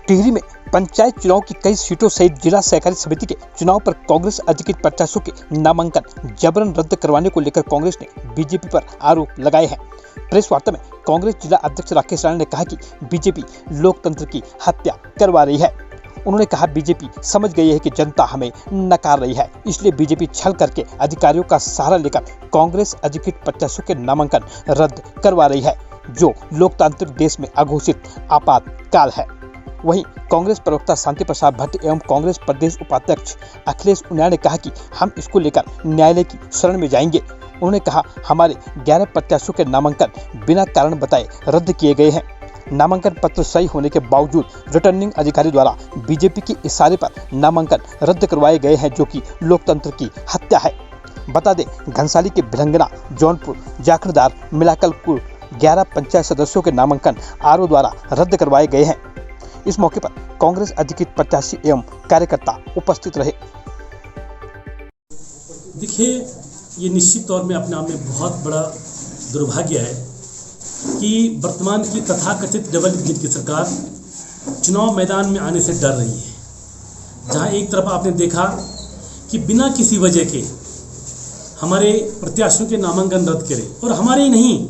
टिहरी में पंचायत चुनाव की कई सीटों सहित जिला सहकारी समिति के चुनाव पर कांग्रेस अधिकृत प्रत्याशियों के नामांकन जबरन रद्द करवाने को लेकर कांग्रेस ने बीजेपी पर आरोप लगाए हैं। प्रेस वार्ता में कांग्रेस जिला अध्यक्ष राकेश राणा ने कहा कि बीजेपी लोकतंत्र की हत्या करवा रही है। उन्होंने कहा बीजेपी समझ गई है कि जनता हमें नकार रही है, इसलिए बीजेपी छल करके अधिकारियों का सहारा लेकर कांग्रेस अधिकृत प्रत्याशियों के नामांकन रद्द करवा रही है, जो लोकतांत्रिक देश में अघोषित आपातकाल है। वहीं कांग्रेस प्रवक्ता शांति प्रसाद भट्ट एवं कांग्रेस प्रदेश उपाध्यक्ष अखिलेश उनियाल ने कहा कि हम इसको लेकर न्यायालय की शरण में जाएंगे। उन्होंने कहा हमारे 11 प्रत्याशियों के नामांकन बिना कारण बताए रद्द किए गए हैं। नामांकन पत्र सही होने के बावजूद रिटर्निंग अधिकारी द्वारा बीजेपी के इशारे पर नामांकन रद्द करवाए गए हैं, जो कि लोकतंत्र की हत्या है। बता दें, घनसाली के भिलंगना, जौनपुर, जाखड़दार मिलाकर कुल 11 पंचायत सदस्यों के नामांकन आरओ द्वारा रद्द करवाए गए हैं। इस मौके पर कांग्रेस अधिकृत प्रत्याशी एवं कार्यकर्ता उपस्थित रहे। देखिए, ये निश्चित तौर में अपने आप में बहुत बड़ा दुर्भाग्य है कि वर्तमान की तथाकथित डबल इंजन की सरकार चुनाव मैदान में आने से डर रही है। जहां एक तरफ आपने देखा कि बिना किसी वजह के हमारे प्रत्याशियों के नामांकन रद्द करे, और हमारे ही नहीं,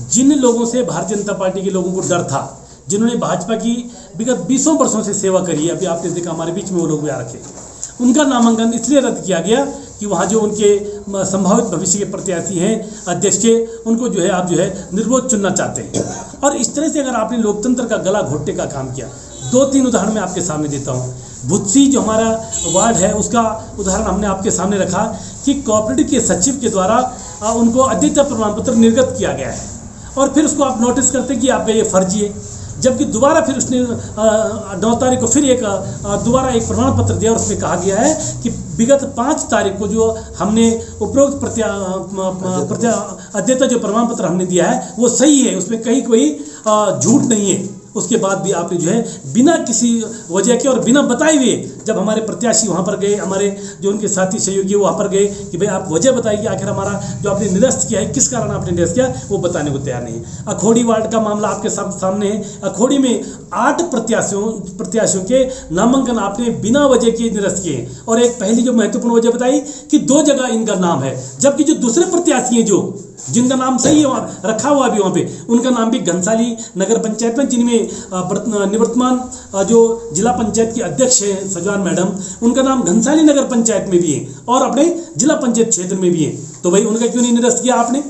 जिन लोगों से भारतीय जनता पार्टी के लोगों को डर था, जिन्होंने भाजपा की विगत 20 वर्षों से सेवा करी है, अभी आपने देखा हमारे बीच में वो लोग भी आ रखे, उनका नामांकन इसलिए रद्द किया गया कि वहाँ जो उनके संभावित भविष्य के प्रत्याशी हैं अध्यक्ष के, उनको जो है आप जो है निर्विरोध चुनना चाहते हैं। और इस तरह से अगर आपने लोकतंत्र का गला घोटने का काम किया, 2-3 उदाहरण मैं आपके सामने देता हूँ। भुत्सी जो हमारा वार्ड है, उसका उदाहरण हमने आपके सामने रखा कि कोऑपरेटिव के सचिव के द्वारा उनको अद्वितीय प्रमाण पत्र निर्गत किया गया है, और फिर उसको आप नोटिस करते कि आपका ये फर्जी है। जबकि दोबारा फिर उसने 9 तारीख को फिर दोबारा एक प्रमाण पत्र दिया, और उसमें कहा गया है कि विगत 5 तारीख को जो हमने उपरोक्त अद्यतन जो प्रमाण पत्र हमने दिया है वो सही है, उसमें कहीं कोई झूठ नहीं है। उसके बाद भी आपने जो है बिना किसी वजह के और बिना बताए हुए, जब हमारे प्रत्याशी वहाँ पर गए, हमारे जो उनके साथी सहयोगी वहाँ पर गए कि भाई आप वजह बताइए, आखिर हमारा जो आपने निरस्त किया है किस कारण आपने निरस्त किया, वो बताने को तैयार नहीं है। अखोड़ी वार्ड का मामला आपके सामने है। अखोड़ी में 8 प्रत्याशियों के नामांकन आपने बिना वजह के निरस्त किए, और एक पहली जो महत्वपूर्ण वजह बताई कि 2 जगह इनका नाम है, जबकि जो दूसरे प्रत्याशी हैं जिनका नाम सही है वहाँ रखा हुआ भी, वहाँ पे उनका नाम भी घनसाली नगर पंचायत में, जिनमें निवर्तमान जो जिला पंचायत की अध्यक्ष हैं सजवान मैडम, उनका नाम घनसाली नगर पंचायत में भी है और अपने जिला पंचायत क्षेत्र में भी है। तो भाई उनका क्यों नहीं निरस्त किया आपने?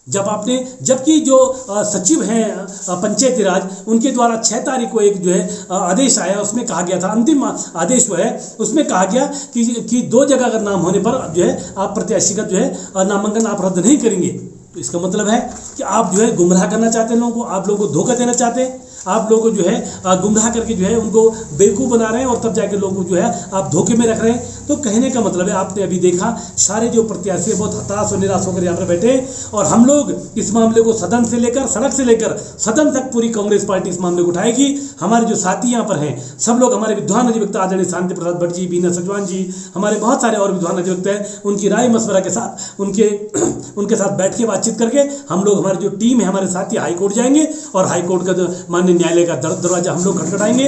जबकि जो सचिव हैं पंचायती राज, उनके द्वारा 6 तारीख को एक जो है आदेश आया, उसमें कहा गया था, अंतिम आदेश वो है, उसमें कहा गया कि 2 जगह अगर नाम होने पर जो है आप प्रत्याशी का जो है नामांकन आप रद्द नहीं करेंगे। तो इसका मतलब है कि आप जो है गुमराह करना चाहते हैं लोगों को, आप लोगों को धोखा देना चाहते हैं, आप लोगों को जो है गुमराह करके जो है उनको बेवकूफ़ बना रहे हैं, और तब जाके लोगों को जो है आप धोखे में रख रहे हैं। तो कहने का मतलब है, आपने अभी देखा सारे जो प्रत्याशी बहुत हताश और निराश होकर यहाँ पर बैठे, और हम लोग इस मामले को सदन से लेकर सड़क से लेकर सदन तक पूरी कांग्रेस पार्टी इस मामले को उठाएगी। हमारे जो साथी यहाँ पर हैं सब लोग, हमारे विद्वान अधिवक्ता आदरणीय शांति प्रसाद भट्ट जी, बीना सजवान जी, हमारे बहुत सारे और विद्वान अधिवक्ता हैं, उनकी राय मशवरा के साथ उनके साथ बैठ के बातचीत करके हम लोग, हमारी जो टीम है, हमारे साथी हाईकोर्ट जाएंगे, और हाईकोर्ट का माननीय न्यायालय का दरवाजा हम लोग खटखटाएंगे।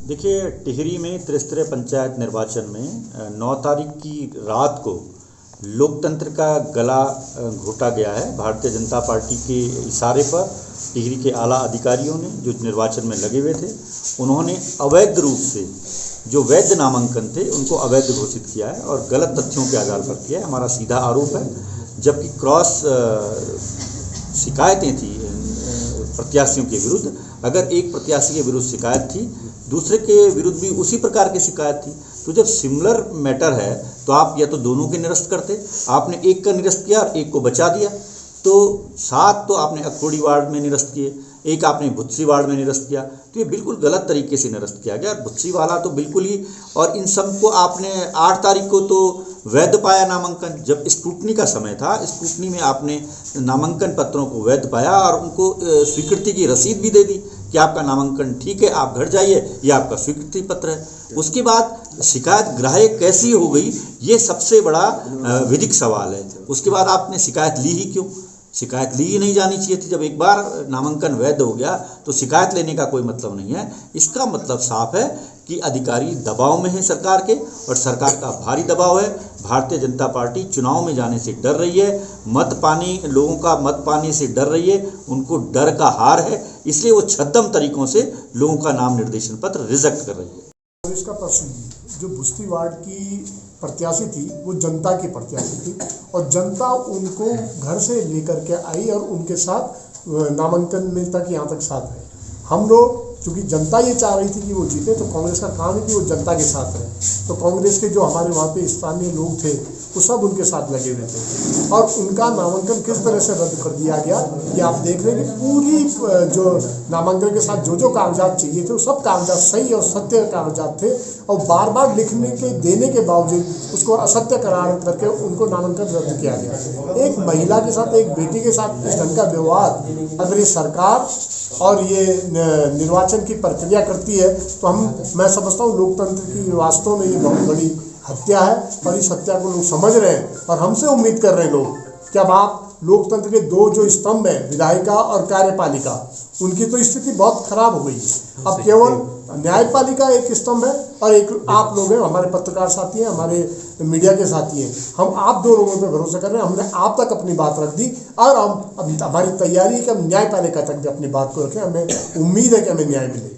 देखिए, टिहरी में त्रिस्तरीय पंचायत निर्वाचन में 9 तारीख की रात को लोकतंत्र का गला घोटा गया है। भारतीय जनता पार्टी के इशारे पर टिहरी के आला अधिकारियों ने, जो निर्वाचन में लगे हुए थे, उन्होंने अवैध रूप से जो वैध नामांकन थे उनको अवैध घोषित किया है और गलत तथ्यों के आधार पर किया है। हमारा सीधा आरोप है। जबकि क्रॉस शिकायतें थी प्रत्याशियों के विरुद्ध, अगर एक प्रत्याशी के विरुद्ध शिकायत थी, दूसरे के विरुद्ध भी उसी प्रकार की शिकायत थी, तो जब सिमिलर मैटर है तो आप या तो दोनों के निरस्त करते, आपने एक का निरस्त किया और एक को बचा दिया। तो 7 तो आपने अखोड़ी वार्ड में निरस्त किए, एक आपने भुत्सी वार्ड में निरस्त किया, तो ये बिल्कुल गलत तरीके से निरस्त किया गया। भुत्सी वाला तो बिल्कुल ही, और इन सब को आपने 8 तारीख को तो वैध पाया नामांकन, जब स्क्रूटनी का समय था, स्क्रूटनी में आपने नामांकन पत्रों को वैध पाया और उनको स्वीकृति की रसीद भी दे दी कि आपका नामांकन ठीक है, आप घर जाइए, ये आपका स्वीकृति पत्र है। उसके बाद शिकायत ग्राह्य कैसी हो गई, ये सबसे बड़ा विधिक सवाल है। उसके बाद आपने शिकायत ली ही क्यों? शिकायत ली ही नहीं जानी चाहिए थी। जब एक बार नामांकन वैध हो गया तो शिकायत लेने का कोई मतलब नहीं है। इसका मतलब साफ है कि अधिकारी दबाव में है सरकार के, और सरकार का भारी दबाव है। भारतीय जनता पार्टी चुनाव में जाने से डर रही है, लोगों का मत पाने से डर रही है, उनको डर का हार है, इसलिए वो छद्म तरीकों से लोगों का नाम निर्देशन पत्र रिजेक्ट कर रही है। इसका प्रश्न जो बुस्ती वार्ड की प्रत्याशी थी वो जनता की प्रत्याशी थी, और जनता उनको घर से लेकर के आई और उनके साथ नामांकन में तक यहाँ तक साथ है। हम लोग चूँकि जनता ये चाह रही थी कि वो जीते, तो कांग्रेस का काम है कि वो जनता के साथ रहे। तो कांग्रेस के जो हमारे वहाँ पे स्थानीय लोग थे वो सब उनके साथ लगे हुए थे, और उनका नामांकन किस तरह से रद्द कर दिया गया ये आप देख रहे हैं कि पूरी जो नामांकन के साथ जो कागजात चाहिए थे वो सब कागजात सही और सत्य कागजात थे, और बार बार लिखने के देने के बावजूद उसको असत्य करार करके उनको नामांकन रद्द किया गया। एक महिला के साथ, एक बेटी के साथ इस ढंग का व्यवहार अगर ये सरकार और ये निर्वाचन की प्रक्रिया करती है तो मैं समझता हूँ लोकतंत्र की वास्तव में ये बहुत बड़ी हत्या है, और इस हत्या को लोग समझ रहे हैं, और हमसे उम्मीद कर रहे हैं लोग कि अब आप लोकतंत्र के दो जो स्तंभ हैं, विधायिका और कार्यपालिका, उनकी तो स्थिति बहुत खराब हो गई है। अब केवल न्यायपालिका एक स्तंभ है और एक आप लोग हैं, हमारे पत्रकार साथी हैं, हमारे मीडिया के साथी हैं। हम आप दो लोगों पे भरोसा कर रहे हैं। हमने आप तक अपनी बात रख दी, और हम हमारी तैयारी है कि हम न्यायपालिका तक भी अपनी बात को रखें। हमें उम्मीद है कि हमें न्याय मिलेगा।